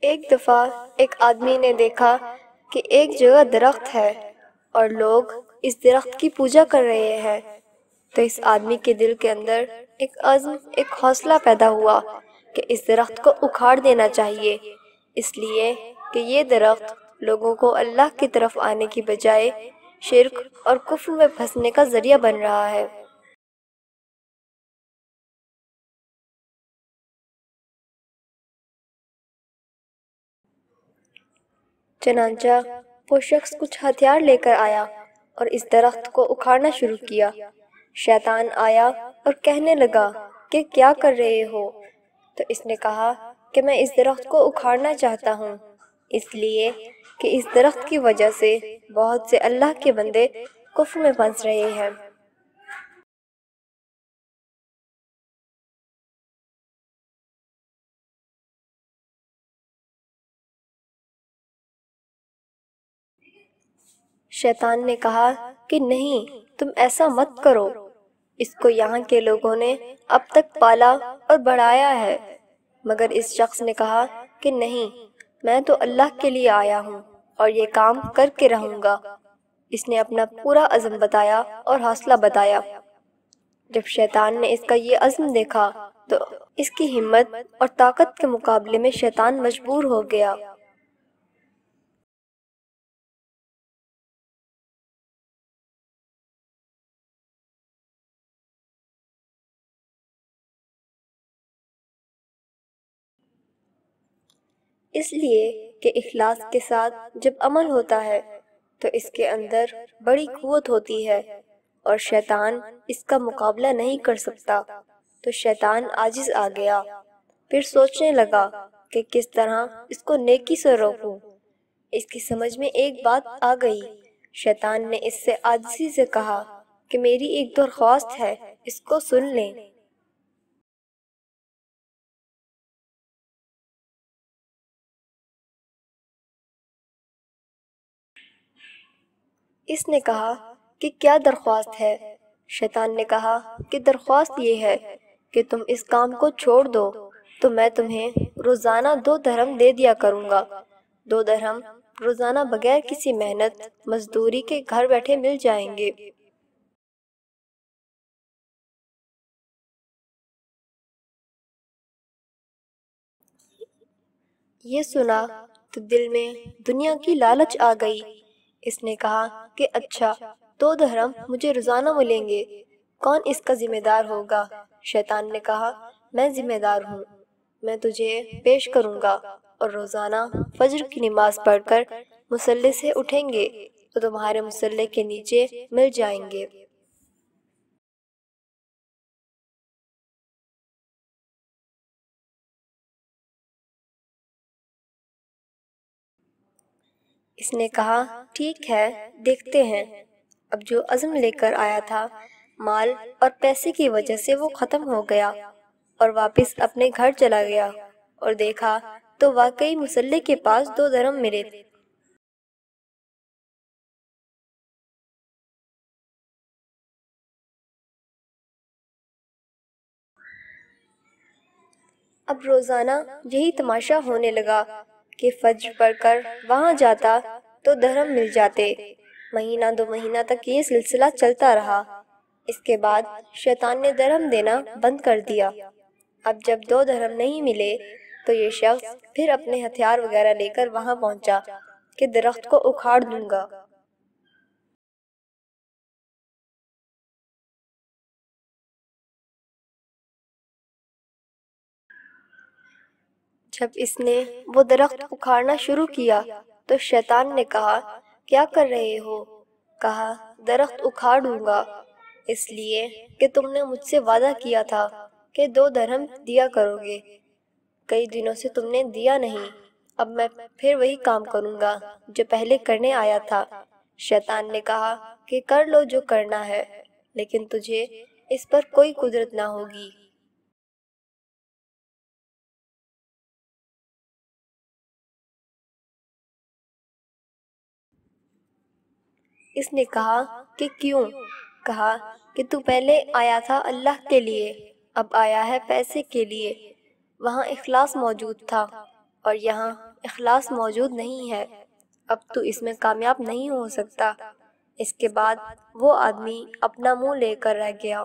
ایک دفعہ ایک آدمی نے دیکھا کہ ایک جگہ درخت ہے اور لوگ اس درخت کی پوجا کر رہے ہیں، تو اس آدمی کے دل کے اندر ایک عزم، ایک حوصلہ پیدا ہوا کہ اس درخت کو اکھاڑ دینا چاہیے، اس لیے کہ یہ درخت لوگوں کو اللہ کی طرف آنے کی بجائے شرک اور کفر میں پھنسنے کا ذریعہ بن رہا ہے۔ چنانچہ وہ شخص کچھ ہتھیار لے کر آیا اور اس درخت کو اکھاڑنا شروع کیا۔ شیطان آیا اور کہنے لگا کہ کیا کر رہے ہو؟ تو اس نے کہا کہ میں اس درخت کو اکھاڑنا چاہتا ہوں، اس لیے کہ اس درخت کی وجہ سے بہت سے اللہ کے بندے کفر میں پھنس رہے ہیں۔ شیطان نے کہا کہ نہیں، تم ایسا مت کرو، اس کو یہاں کے لوگوں نے اب تک پالا اور بڑھایا ہے۔ مگر اس شخص نے کہا کہ نہیں، میں تو اللہ کے لیے آیا ہوں اور یہ کام کر کے رہوں گا۔ اس نے اپنا پورا عزم بتایا اور حوصلہ بتایا۔ جب شیطان نے اس کا یہ عزم دیکھا تو اس کی ہمت اور طاقت کے مقابلے میں شیطان مجبور ہو گیا۔ اس لیے کہ اخلاص کے ساتھ جب عمل ہوتا ہے تو اس کے اندر بڑی قوت ہوتی ہے اور شیطان اس کا مقابلہ نہیں کر سکتا، تو شیطان عاجز آ گیا۔ پھر سوچنے لگا کہ کس طرح اس کو نیکی سے روکوں۔ اس کی سمجھ میں ایک بات آ گئی۔ شیطان نے اس سے عاجزی سے کہا کہ میری ایک درخواست ہے، اس کو سن لیں۔ اس نے کہا کہ کیا درخواست ہے؟ شیطان نے کہا کہ درخواست یہ ہے کہ تم اس کام کو چھوڑ دو تو میں تمہیں روزانہ 2 درہم دے دیا کروں گا۔ 2 درہم روزانہ بغیر کسی محنت مزدوری کے گھر بیٹھے مل جائیں گے۔ یہ سنا تو دل میں دنیا کی لالچ آ گئی۔ اس نے کہا کہ اچھا، 2 درہم مجھے روزانہ ملیں گے، کون اس کا ذمہ دار ہوگا؟ شیطان نے کہا میں ذمہ دار ہوں، میں تجھے پیش کروں گا اور روزانہ فجر کی نماز پڑھ کر مصلی سے اٹھیں گے تو تمہارے مصلی کے نیچے مل جائیں گے۔ اس نے کہا ٹھیک ہے، دیکھتے ہیں۔ اب جو عزم لے کر آیا تھا، مال اور پیسے کی وجہ سے وہ ختم ہو گیا اور واپس اپنے گھر چلا گیا اور دیکھا تو واقعی مصلی کے پاس 2 درہم ملے۔ اب روزانہ یہی تماشا ہونے لگا کہ فجر پڑھ کر وہاں جاتا تو درہم مل جاتے۔ مہینہ 2 مہینہ تک یہ سلسلہ چلتا رہا۔ اس کے بعد شیطان نے درہم دینا بند کر دیا۔ اب جب 2 درہم نہیں ملے تو یہ شخص پھر اپنے ہتھیار وغیرہ لے کر وہاں پہنچا کہ درخت کو اکھاڑ دوں گا۔ جب اس نے وہ درخت اکھاڑنا شروع کیا تو شیطان نے کہا کیا کر رہے ہو؟ کہا درخت اکھاڑوں گا، اس لیے کہ تم نے مجھ سے وعدہ کیا تھا کہ 2 درہم دیا کرو گے، کئی دنوں سے تم نے دیا نہیں، اب میں پھر وہی کام کروں گا جو پہلے کرنے آیا تھا۔ شیطان نے کہا کہ کر لو جو کرنا ہے، لیکن تجھے اس پر کوئی قدرت نہ ہوگی۔ اس نے کہا کہ کیوں؟ کہا کہ تو پہلے آیا تھا اللہ کے لیے، اب آیا ہے پیسے کے لیے۔ وہاں اخلاص موجود تھا اور یہاں اخلاص موجود نہیں ہے، اب تو اس میں کامیاب نہیں ہو سکتا۔ اس کے بعد وہ آدمی اپنا منہ لے کر رہ گیا۔